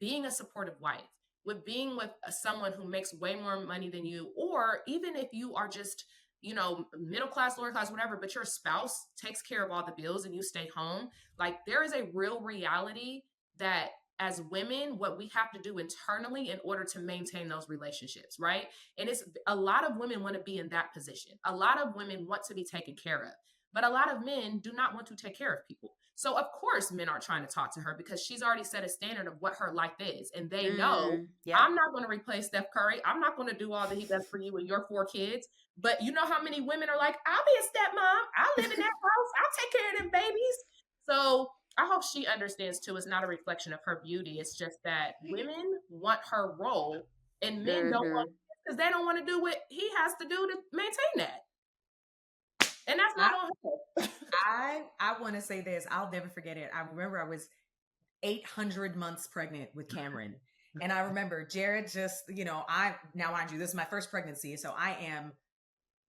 Speaker 2: being a supportive wife, with being with someone who makes way more money than you, or even if you are just, you know, middle class, lower class, whatever, but your spouse takes care of all the bills and you stay home. Like there is a real reality that as women, what we have to do internally in order to maintain those relationships, right? And it's a lot of women want to be in that position. A lot of women want to be taken care of, but a lot of men do not want to take care of people. So of course men are trying to talk to her because she's already set a standard of what her life is. And they know I'm not going to replace Steph Curry. I'm not going to do all that he does for you and your 4 kids. But you know how many women are like, I'll be a stepmom. I'll live in that house. I'll take care of them babies. So I hope she understands too. It's not a reflection of her beauty. It's just that women want her role and men don't want because they don't want to do what he has to do to maintain that. And that's not on her.
Speaker 1: I want to say this. I'll never forget it. I remember I was 800 months pregnant with Cameron. And I remember Jared just, you know, now mind you, this is my first pregnancy. So I am,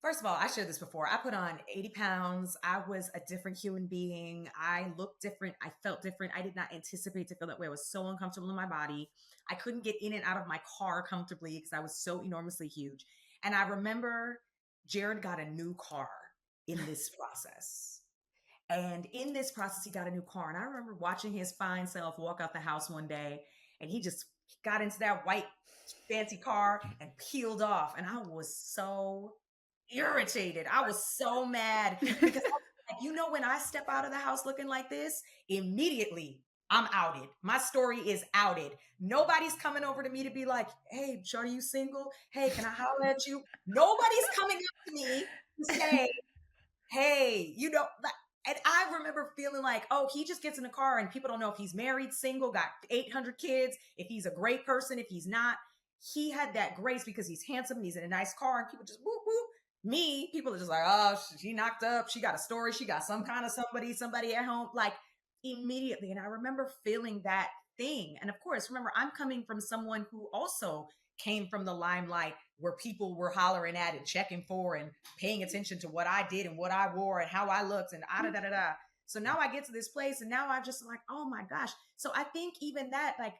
Speaker 1: first of all, I shared this before. I put on 80 pounds. I was a different human being. I looked different. I felt different. I did not anticipate to feel that way. I was so uncomfortable in my body. I couldn't get in and out of my car comfortably because I was so enormously huge. And I remember Jared got a new car in this process. And in this process, he got a new car. And I remember watching his fine self walk out the house one day, and he just got into that white fancy car and peeled off. And I was so irritated. I was so mad because you know, when I step out of the house looking like this, immediately I'm outed. My story is outed. Nobody's coming over to me to be like, hey, are you single? Hey, can I holler at you? Nobody's coming up to me to say, hey, you know, and I remember feeling like, oh, he just gets in the car and people don't know if he's married, single, got 800 kids, if he's a great person, if he's not. He had that grace because he's handsome and he's in a nice car and people just whoop, whoop. Me, people are just like, oh, she knocked up. She got a story. She got some kind of somebody at home, like immediately. And I remember feeling that thing. And of course, remember, I'm coming from someone who also came from the limelight where people were hollering at and checking for and paying attention to what I did and what I wore and how I looked and da. So now I get to this place and now I just like, oh my gosh. So I think even that, like,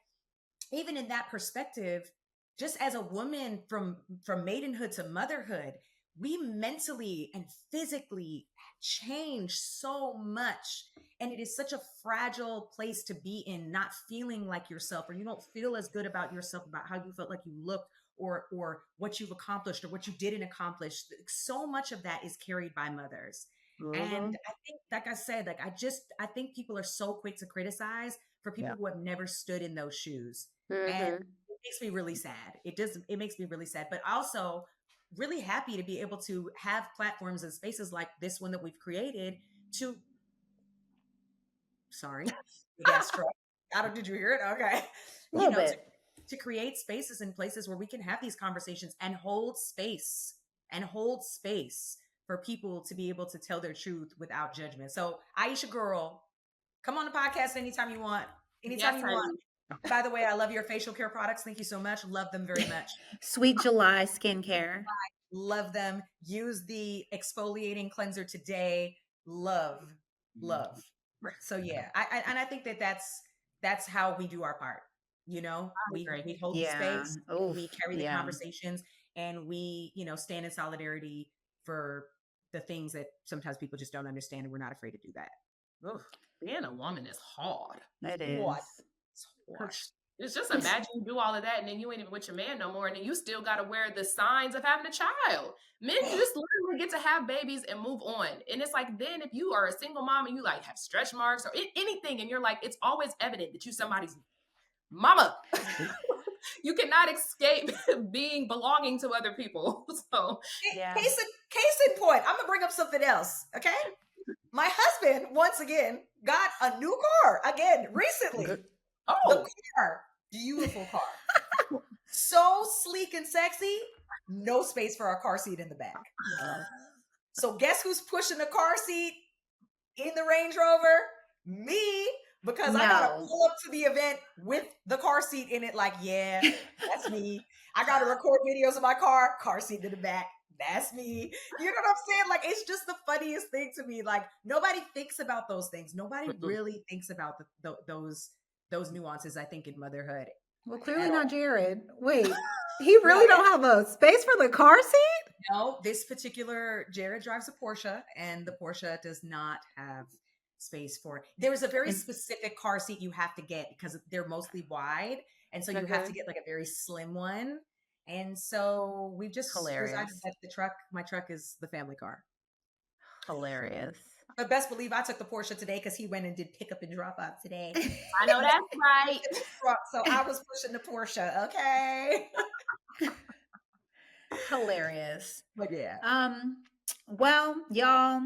Speaker 1: even in that perspective, just as a woman from maidenhood to motherhood, we mentally and physically change so much. And it is such a fragile place to be in, not feeling like yourself, or you don't feel as good about yourself, about how you felt like you looked, or what you've accomplished or what you didn't accomplish. So much of that is carried by mothers. And I think, like I said, like I think people are so quick to criticize for people who have never stood in those shoes. And it makes me really sad. It makes me really sad, but also really happy to be able to have platforms and spaces like this one that we've created to, sorry, the gas truck. Did you hear it? Okay.
Speaker 3: A little bit.
Speaker 1: To create spaces and places where we can have these conversations and hold space for people to be able to tell their truth without judgment. So Ayesha girl, come on the podcast anytime you want. Anytime you want. By the way, I love your facial care products. Thank you so much. Love them very much.
Speaker 3: Sweet July skincare.
Speaker 1: Love them. Use the exfoliating cleanser today. Love. So yeah, I think that's how we do our part. You know, we hold the space, we carry the conversations, and we, you know, stand in solidarity for the things that sometimes people just don't understand, and we're not afraid to do that.
Speaker 2: Ugh, being a woman is hard.
Speaker 3: It is.
Speaker 1: What? It's hard.
Speaker 2: It's just imagine you do all of that and then you ain't even with your man no more, and then you still got to wear the signs of having a child. Men just literally get to have babies and move on. And it's like, then if you are a single mom and you like have stretch marks or anything, and you're like, it's always evident that you somebody's mama. You cannot escape belonging to other people. So
Speaker 3: Yeah.
Speaker 1: Case in point, I'm gonna bring up something else. Okay, my husband once again got a new car again recently. The car, beautiful car, so sleek and sexy. No space for a car seat in the back. So guess who's pushing the car seat in the Range Rover? Me. Because I gotta pull up to the event with the car seat in it, like, yeah, that's me. I gotta record videos of my car seat in the back, that's me. You know what I'm saying? Like, it's just the funniest thing to me. Like, nobody thinks about those things. Nobody really thinks about those nuances, I think, in motherhood.
Speaker 3: Well, clearly not Jared. Wait, he really don't have a space for the car seat?
Speaker 1: No, this particular Jared drives a Porsche, and the Porsche does not have space for it. There is a very specific car seat you have to get because they're mostly wide, and so you have to get like a very slim one. And so we've just decided that my truck is the family car.
Speaker 3: Hilarious.
Speaker 1: But best believe I took the Porsche today because he went and did pickup and drop off today.
Speaker 2: I know that's right.
Speaker 1: So I was pushing the Porsche. Okay.
Speaker 3: Hilarious.
Speaker 1: But yeah.
Speaker 3: Well, y'all,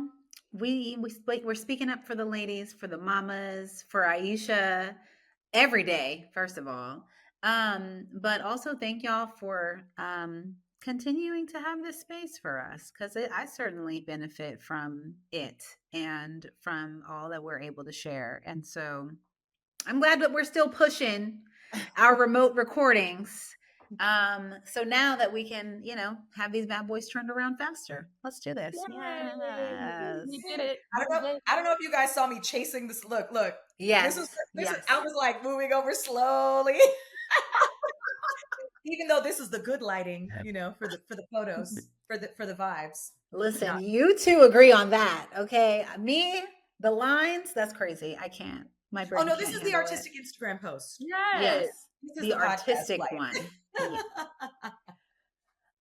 Speaker 3: we're speaking up for the ladies, for the mamas, for Ayesha every day, first of all. But also thank y'all for continuing to have this space for us, because I certainly benefit from it and from all that we're able to share. And so I'm glad that we're still pushing our remote recordings. So now that we can, have these bad boys turned around faster. Let's do this.
Speaker 2: Yes. We did it.
Speaker 1: I don't know if you guys saw me chasing this. Look.
Speaker 3: Yes.
Speaker 1: I was like moving over slowly. Even though this is the good lighting, for the photos, for the vibes.
Speaker 3: Listen, you two agree on that, okay? Me, the lines, that's crazy. I can't. My brain.
Speaker 1: Oh no, this is the artistic Instagram post.
Speaker 3: Yes. The artistic one.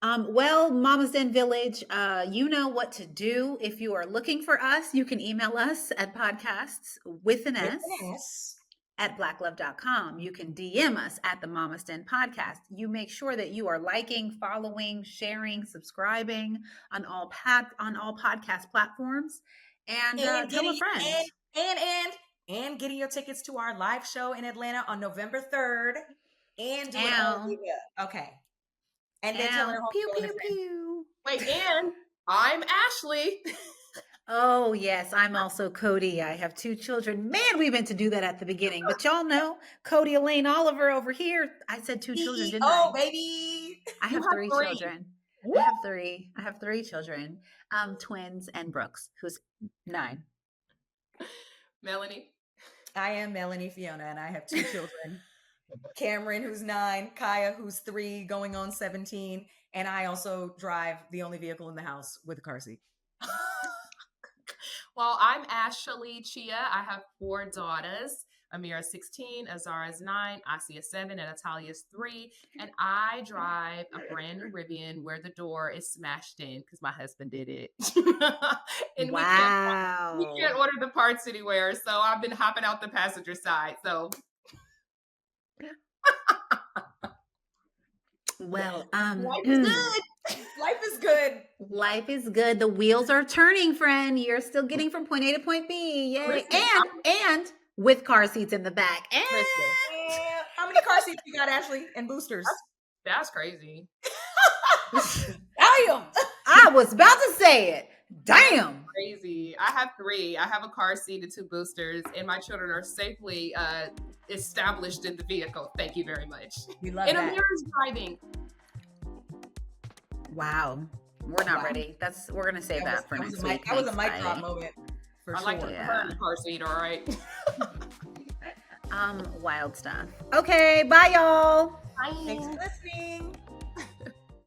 Speaker 3: Well, Mama's Den Village, you know what to do. If you are looking for us, you can email us at podcasts with an S at blacklove.com. You can DM us at the Mama's Den Podcast. You make sure that you are liking, following, sharing, subscribing on all podcast platforms, and tell a friend.
Speaker 1: And getting your tickets to our live show in Atlanta on November 3rd. And doing okay. And then telling her
Speaker 3: pew.
Speaker 2: Wait, and I'm Ashley.
Speaker 3: Oh, yes. I'm also Codie. I have 2 children. Man, we meant to do that at the beginning. But y'all know, Codie Elaine Oliver over here. I said 2 children, didn't I?
Speaker 1: Oh, baby.
Speaker 3: I have 3 children. I have 3 children. Twins and Brooks, who's 9.
Speaker 2: Melanie.
Speaker 1: I am Melanie Fiona, and I have 2 children. Cameron, who's 9, Kaya, who's 3, going on 17, and I also drive the only vehicle in the house with a car seat.
Speaker 2: Well, I'm Ashley Chia. I have 4 daughters. Amira 16, Azara is 9, Asia 7, and Natalia is 3. And I drive a brand new Rivian where the door is smashed in because my husband did it. And
Speaker 3: wow.
Speaker 2: We can't order the parts anywhere. So I've been hopping out the passenger side. So
Speaker 3: well,
Speaker 1: life is good. Life is good.
Speaker 3: Life is good. The wheels are turning, friend. You're still getting from point A to point B. Yay. And with car seats in the back. And
Speaker 1: how many car seats you got, Ashley? And boosters?
Speaker 2: That's crazy.
Speaker 1: Damn.
Speaker 3: I was about to say it. Damn.
Speaker 2: Crazy. I have 3. I have a car seat and 2 boosters, and my children are safely established in the vehicle. Thank you very much.
Speaker 1: We love
Speaker 2: that.
Speaker 1: And
Speaker 2: Amira's driving.
Speaker 3: Wow. We're not ready. We're gonna save that for next week.
Speaker 1: That was a mic drop moment.
Speaker 2: I like to prefer the car seat, all right.
Speaker 3: Wild stuff. Okay, bye y'all.
Speaker 2: Bye.
Speaker 1: Thanks for listening.